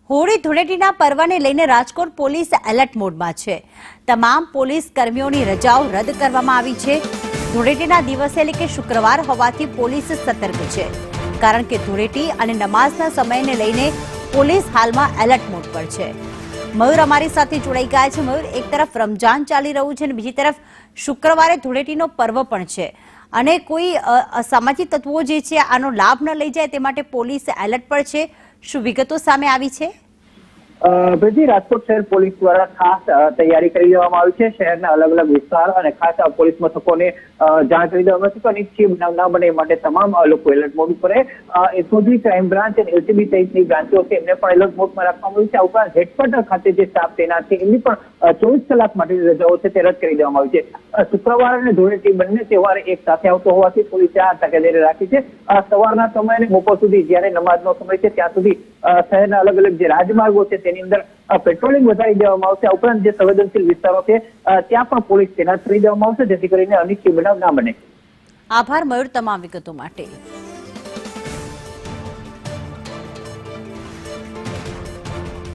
હોળી ધૂળેટીના પર્વને લઈને Rajkot police alert મોડમાં છે। તમામ પોલીસ કર્મીઓની રજાઓ રદ કરવામાં આવી છે। ધૂળેટીના દિવસે એટલે કે શુક્રવાર હોવાથી પોલીસ સતર્ક છે, કારણ કે ધૂળેટી અને નમાઝના સમયને લઈને પોલીસ હાલમાં એલર્ટ મોડ પર છે। મયુર અમારી સાથે જોડાઈ ગયા છે। મયુર, એક તરફ રમજાન ચાલી રહ્યું છે અને બીજી તરફ શુક્રવારે ધૂળેટીનો પર્વ પણ છે અને કોઈ અસામાજિક તત્વો જે છે આનો લાભ ન લઈ જાય તે માટે પોલીસ એલર્ટ પર છે। શું વિગતો સામે આવી છે? રાજકોટ શહેર પોલીસ દ્વારા ખાસ તૈયારી કરી દેવામાં આવી છે। શહેરના અલગ અલગ વિસ્તાર અને ખાસ પોલીસ મથકોને જાણ કરી દેવામાં આવી છે કે અનિચ્છનીય બનાવ ન બને માટે તમામ લોકો એલર્ટ મોડ ઉપર એસઓજી, ક્રાઇમ બ્રાન્ચ અને એલસીબી સહિતની બ્રાન્ચો છે એમને પણ એલર્ટ મોડમાં રાખવામાં આવી છે। આ ઉપરાંત હેડક્વાર્ટર ખાતે જે સ્ટાફ તૈનાત છે એમની પણ 24 કલાક માટેની રજાઓ છે તે રદ કરી દેવામાં આવી છે। શુક્રવાર અને ધૂળેટી બંને તહેવાર એક સાથે આવતો હોવાથી પોલીસે આ તકેદારી રાખી છે। સવારના સમય અને બપોર સુધી જ્યારે નમાઝનો સમય છે ત્યાં સુધી શહેરના અલગ અલગ જે રાજમાર્ગો છે તેની અંદર પેટ્રોલિંગ વધારી દેવામાં આવશે। આ ઉપરાંત જે સંવેદનશીલ વિસ્તારો છે ત્યાં પણ પોલીસ તૈનાત કરી દેવામાં આવશે, જેથી કરીને અનિચ્છનીય બનાવ ના બને। આભાર મયુર તમામ વિગતો માટે।